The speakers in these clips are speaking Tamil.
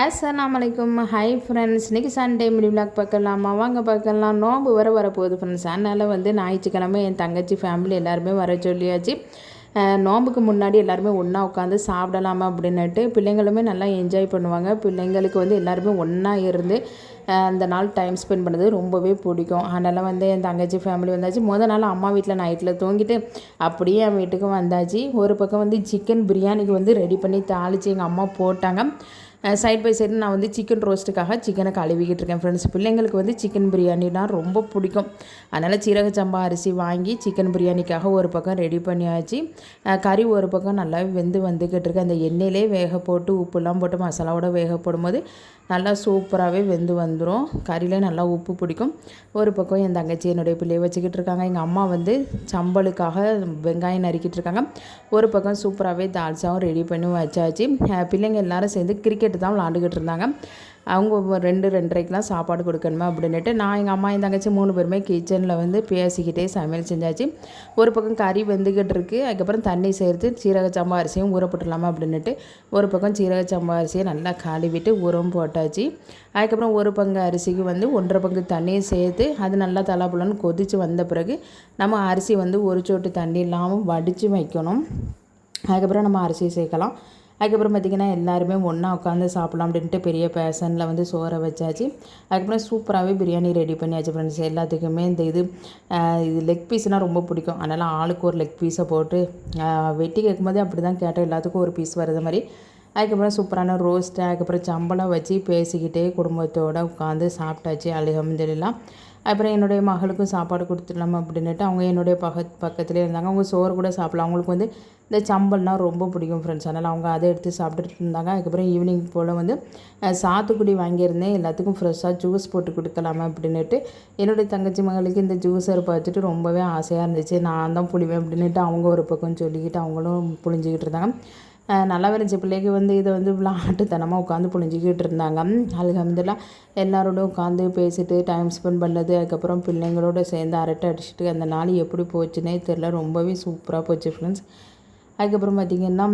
அஸ்ஸலாமு அலைக்கும். ஹாய் ஃப்ரெண்ட்ஸ், இன்றைக்கி சண்டே மினி விளாக் பார்க்கலாமா? வாங்க பார்க்கலாம். நோம்பு வரப்போகுது ஃப்ரெண்ட்ஸ். அதனால் ஞாயிற்றுக்கிழமை என் தங்கச்சி ஃபேமிலி எல்லாருமே வர சொல்லியாச்சு. நோம்புக்கு முன்னாடி எல்லாருமே ஒன்றா உட்காந்து சாப்பிடலாமா அப்படின்னுட்டு பிள்ளைங்களுமே நல்லா என்ஜாய் பண்ணுவாங்க. பிள்ளைங்களுக்கு எல்லாருமே ஒன்றா இருந்து அந்த நாள் டைம் ஸ்பெண்ட் பண்ணுறது ரொம்பவே பிடிக்கும். அதனால் என் தங்கச்சி ஃபேமிலி வந்தாச்சு. நாள் அம்மா வீட்டில் நைட்டில் தூங்கிட்டு அப்படியே என் வீட்டுக்கு வந்தாச்சு. ஒரு பக்கம் சிக்கன் பிரியாணிக்கு ரெடி பண்ணி தாளித்து எங்கள் அம்மா போட்டாங்க. சைட் பை சைடு நான் சிக்கன் ரோஸ்ட்டுக்காக சிக்கனை கழுவிக்கிட்டு இருக்கேன் ஃப்ரெண்ட்ஸ். பிள்ளைங்களுக்கு சிக்கன் பிரியாணினா ரொம்ப பிடிக்கும். அதனால் சீரக சம்பா அரிசி வாங்கி சிக்கன் பிரியாணிக்காக ஒரு பக்கம் ரெடி பண்ணியாச்சு. கறி ஒரு பக்கம் நல்லா வந்துக்கிட்டு இருக்கு. அந்த எண்ணெயிலே வேக போட்டு உப்புலாம் போட்டு மசாலாவோட வேக போடும்போது நல்லா சூப்பராகவே வந்துடும். கறியிலே நல்லா உப்பு பிடிக்கும். ஒரு பக்கம் என் தங்கச்சி என்னுடைய பிள்ளையை வச்சுக்கிட்டு இருக்காங்க. எங்கள் அம்மா சம்பலுக்காக வெங்காயம் நறுக்கிட்டு இருக்காங்க. ஒரு பக்கம் சூப்பராகவே தால்சாவும் ரெடி பண்ணி வச்சாச்சு. பிள்ளைங்க எல்லாரும் சேர்ந்து கிரிக்கெட்டு தான் விளாண்டுக்கிட்டு இருந்தாங்க. அவங்க 2-2:30க்கெலாம் சாப்பாடு கொடுக்கணுமா அப்படின்ட்டு நான் எங்கள் அம்மா என் தங்கச்சி 3 பேருமே கிச்சனில் பேசிக்கிட்டே சமையல் செஞ்சாச்சு. ஒரு பக்கம் கறி வெந்துக்கிட்டு இருக்குது. அதுக்கப்புறம் தண்ணி சேர்த்து சீரக சம்பா அரிசியும் ஊற போட்டுடலாமா அப்படின்ட்டு ஒரு பக்கம் சீரக சம்பா அரிசியை நல்லா கழுவிட்டு உரம் போட்டாச்சு. அதுக்கப்புறம் ஒரு பங்கு அரிசிக்கு 1.5 பங்கு தண்ணியை சேர்த்து அது நல்லா தலாப்புலன்னு கொதித்து வந்த பிறகு நம்ம அரிசி ஒரு சொட்டு தண்ணி இல்லாமல் வடித்து வைக்கணும். அதுக்கப்புறம் நம்ம அரிசி சேர்க்கலாம். அதுக்கப்புறம் பார்த்திங்கன்னா எல்லாருமே ஒன்றா உட்காந்து சாப்பிட்லாம் அப்படின்ட்டு பெரிய பேசனில் சோறை வச்சாச்சு. அதுக்கப்புறம் சூப்பராகவே பிரியாணி ரெடி பண்ணியாச்சு ஃப்ரெண்ட்ஸ். எல்லாத்துக்குமே இது லெக் பீஸ்னால் ரொம்ப பிடிக்கும். அதனால் ஆளுக்கு ஒரு லெக் பீஸை போட்டு வெட்டி கேட்கும்போதே அப்படி தான் கேட்டேன். எல்லாத்துக்கும் ஒரு பீஸ் வருது மாதிரி. அதுக்கப்புறம் சூப்பரான ரோஸ்ட்டு அதுக்கப்புறம் சம்பளம் வச்சு பேசிக்கிட்டே குடும்பத்தோடு உட்காந்து சாப்பிட்டாச்சு. அல்ஹம்துலில்லாஹ். அப்புறம் என்னுடைய மகளுக்கும் சாப்பாடு கொடுத்துடலாம் அப்படின்ட்டு அவங்க என்னுடைய பக்கத்துலேயே இருந்தாங்க. அவங்க சோறு கூட சாப்பிடலாம். அவங்களுக்கு இந்த சம்பல்னால் ரொம்ப பிடிக்கும் ஃப்ரெண்ட்ஸ். அதனால் அவங்க அதை எடுத்து சாப்பிட்டுட்டு இருந்தாங்க. அதுக்கப்புறம் ஈவினிங் போல் சாத்துக்குடி வாங்கியிருந்தேன். எல்லாத்துக்கும் ஃப்ரெஷ்ஷாக ஜூஸ் போட்டு கொடுக்கலாமா அப்படின்ட்டு என்னுடைய தங்கச்சி மகளுக்கு இந்த ஜூஸரை பார்த்துட்டு ரொம்பவே ஆசையாக இருந்துச்சு. நான் தான் புளிவேன் அப்படின்ட்டு அவங்க ஒரு பக்கம் சொல்லிக்கிட்டு அவங்களும் புளிஞ்சிக்கிட்டு இருந்தாங்க. நல்லா இருந்துச்சு. பிள்ளைக்கு இதை விளாட்டுத்தனமாக உட்காந்து புழிஞ்சிக்கிட்டு இருந்தாங்க. அல்ஹம்துலில்லாஹ் எல்லாரோடும் உட்காந்து பேசிட்டு டைம் ஸ்பெண்ட் பண்ணது. அதுக்கப்புறம் பிள்ளைங்களோட சேர்ந்து அரட்டை அடிச்சுட்டு அந்த நாள் எப்படி போச்சுன்னே தெரில. ரொம்பவே சூப்பராக போச்சு ஃப்ரெண்ட்ஸ். அதுக்கப்புறம் பார்த்திங்கன்னா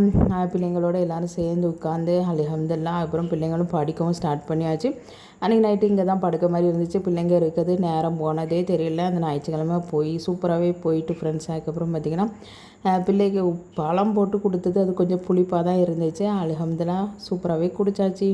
பிள்ளைங்களோட எல்லோரும் சேர்ந்து உட்காந்து அல்ஹம்துலில்லாஹ். அப்புறம் பிள்ளைங்களும் படிக்கவும் ஸ்டார்ட் பண்ணியாச்சு. அன்றைக்கி நைட்டு இங்கே தான் படுக்க மாதிரி இருந்துச்சு. பிள்ளைங்க இருக்கிறது நேரம் போனதே தெரியல. அந்த ஞாயிற்றுக்கிழமை சூப்பராகவே போயிட்டு ஃப்ரெண்ட்ஸ். அதுக்கப்புறம் பார்த்திங்கன்னா பிள்ளைக்கு பழம் போட்டு கொடுத்தது அது கொஞ்சம் புளிப்பாக தான் இருந்துச்சு. அல்ஹம்துலில்லாஹ் சூப்பராகவே குடித்தாச்சு.